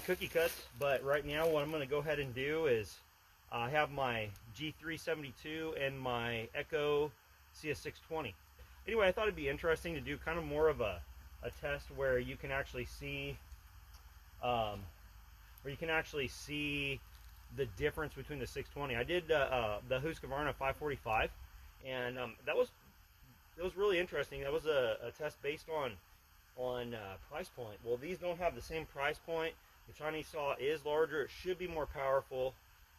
cookie cuts, but right now what I'm going to go ahead and do is I have my G372 and my Echo CS-620. Anyway, I thought it'd be interesting to do kind of more of a test where you can actually see the difference between the 620. I did the Holzfforma 545, and that was really interesting. That was a test based on price point. Well, these don't have the same price point. The Chinese saw is larger. It should be more powerful.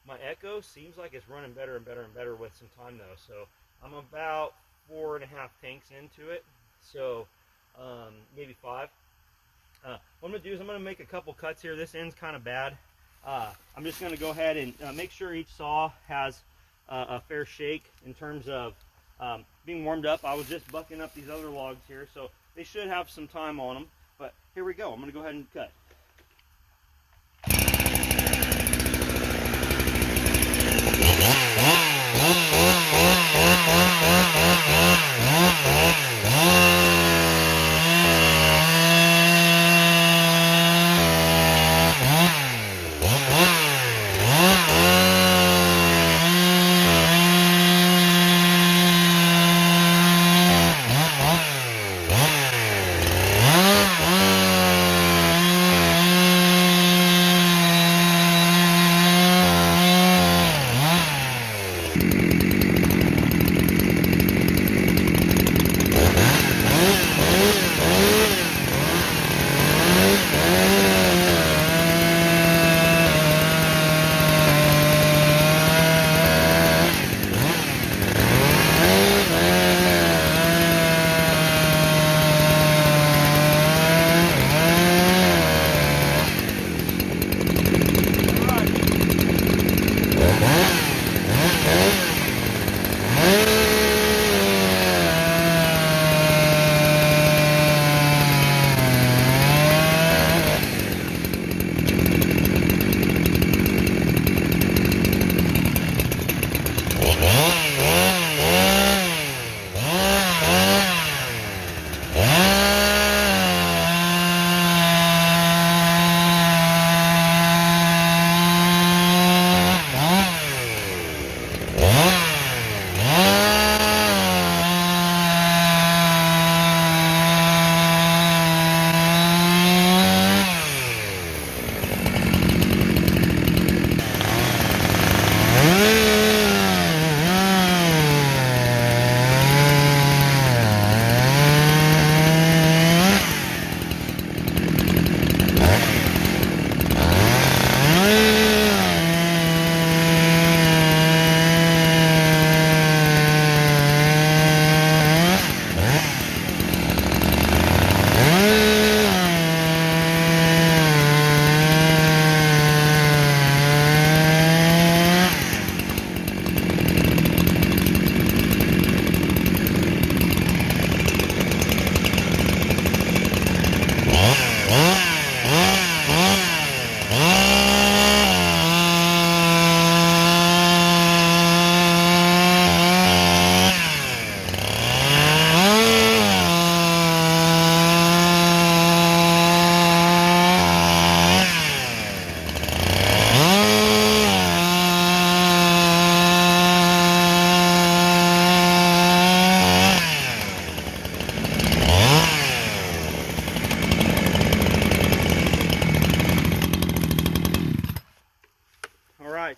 My Echo seems like it's running better and better and better with some time though. So I'm about 4.5 tanks into it. So maybe 5. What I'm going to do is I'm going to make a couple cuts here. This end's kind of bad. I'm just going to go ahead and make sure each saw has a fair shake in terms of being warmed up. I was just bucking up these other logs here, so they should have some time on them. But here we go. I'm going to go ahead and cut.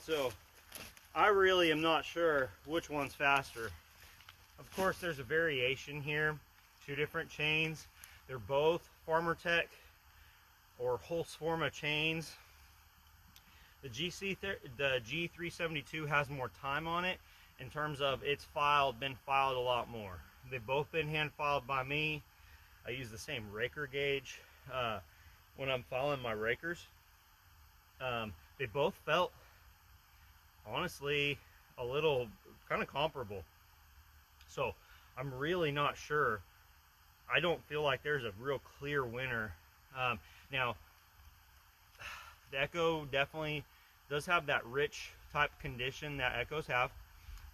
So I really am not sure which one's faster. Of course, there's a variation here. 2 different chains. They're both Farmertech or Holzfforma chains. The G372 has more time on it in terms of it's been filed a lot more. They've both been hand filed by me. I use the same raker gauge when I'm filing my rakers. They both felt, honestly, a little kind of comparable. So I'm really not sure. I don't feel like there's a real clear winner. Now, the Echo definitely does have that rich type condition that Echoes have.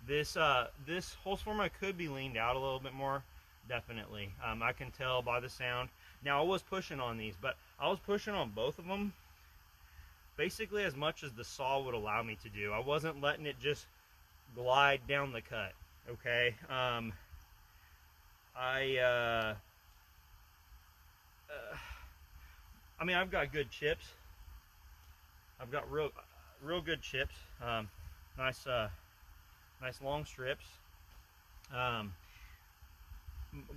This Holzfforma could be leaned out a little bit more, definitely. I can tell by the sound. Now, I was pushing on these, but I was pushing on both of them, basically as much as the saw would allow me to do. I wasn't letting it just glide down the cut, okay? I mean, I've got good chips. I've got real good chips. Nice long strips.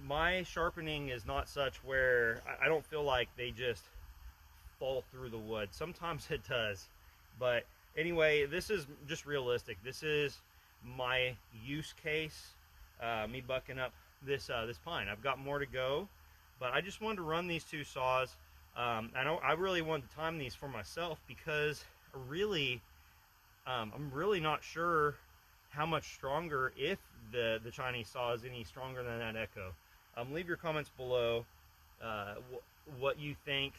My sharpening is not such where I don't feel like they just fall through the wood. Sometimes it does, but anyway, this is just realistic. This is my use case, me bucking up this pine. I've got more to go, but I just wanted to run these two saws. I really wanted to time these for myself because I'm really not sure how much stronger, if the Chinese saw is any stronger than that Echo. Leave your comments below what you think.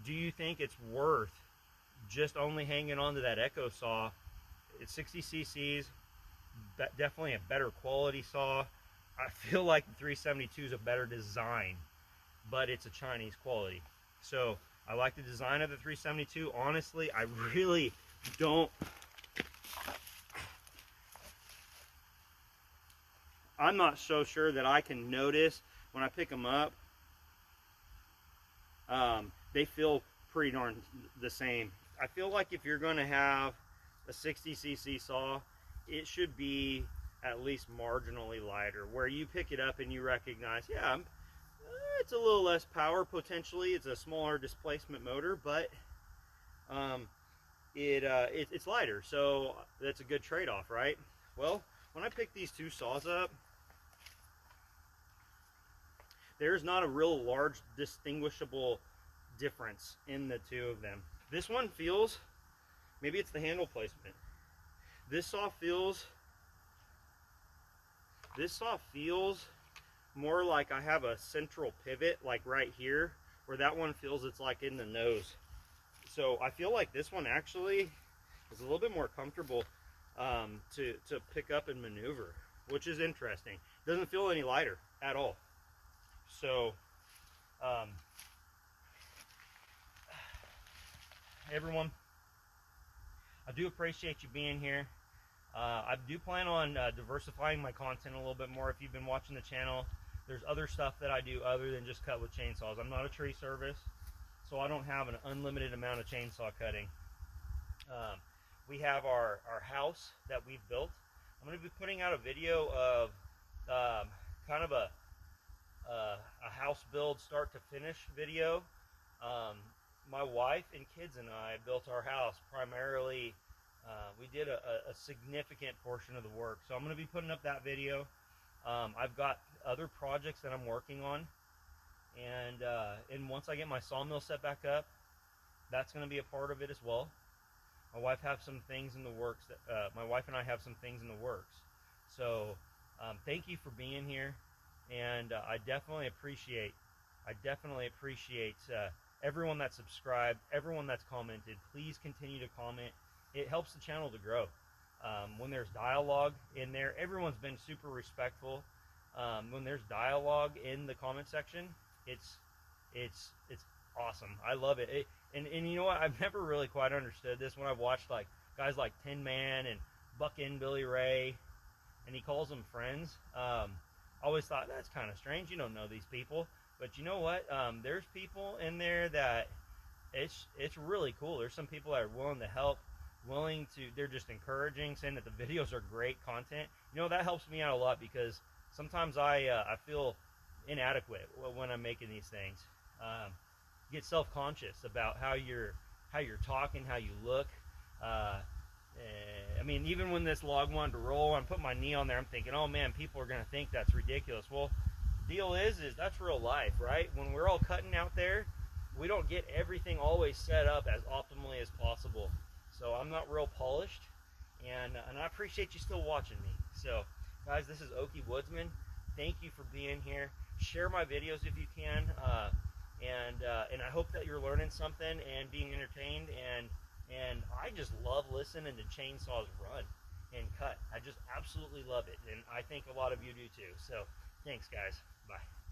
Do you think it's worth just only hanging on to that Echo saw? It's 60 cc's, definitely a better quality saw. I feel like the 372 is a better design, but it's a Chinese quality. So I like the design of the 372. Honestly, I really don't. I'm not so sure that I can notice when I pick them up. They feel pretty darn the same. I feel like if you're going to have a 60 cc saw, it should be at least marginally lighter, where you pick it up and you recognize, yeah, it's a little less power potentially. It's a smaller displacement motor, but it's lighter, so that's a good trade-off, right? Well, when I pick these two saws up, there's not a real large distinguishable difference in the two of them. This one feels, maybe it's the handle placement. This saw feels more like I have a central pivot, like right here, where that one feels it's like in the nose. So I feel like this one actually is a little bit more comfortable to pick up and maneuver, which is interesting. Doesn't feel any lighter at all. So everyone, I do appreciate you being here. I do plan on diversifying my content a little bit more. If you've been watching the channel, there's other stuff that I do other than just cut with chainsaws. I'm not a tree service, so I don't have an unlimited amount of chainsaw cutting. We have our house that we've built. I'm going to be putting out a video of kind of a house build start to finish video. My wife and kids and I built our house primarily. We did a significant portion of the work, so I'm going to be putting up that video. I've got other projects that I'm working on, and once I get my sawmill set back up, that's going to be a part of it as well. My wife has some things in the works that my wife and I have some things in the works. So thank you for being here, and I definitely appreciate everyone that's subscribed, everyone that's commented. Please continue to comment. It helps the channel to grow. When there's dialogue in there, everyone's been super respectful. When there's dialogue in the comment section, it's awesome. I love it. And you know what? I've never really quite understood this when I've watched like guys like Tin Man and Buckin' Billy Ray, and he calls them friends. I always thought that's kind of strange. You don't know these people, but you know what? There's people in there that it's really cool. There's some people that are willing to help. They're just encouraging, saying that the videos are great content. You know, that helps me out a lot, because sometimes I feel inadequate when I'm making these things. Get self-conscious about how you're talking, how you look. I mean, even when this log wanted to roll, I'm putting my knee on there, I'm thinking, oh man, people are gonna think that's ridiculous. Well, the deal is that's real life, right? When we're all cutting out there, we don't get everything always set up as optimally as possible. So I'm not real polished, and I appreciate you still watching me. So guys, this is Okie Woodsman. Thank you for being here. Share my videos if you can, and I hope that you're learning something and being entertained. And I just love listening to chainsaws run and cut. I just absolutely love it, and I think a lot of you do too. So thanks guys. Bye.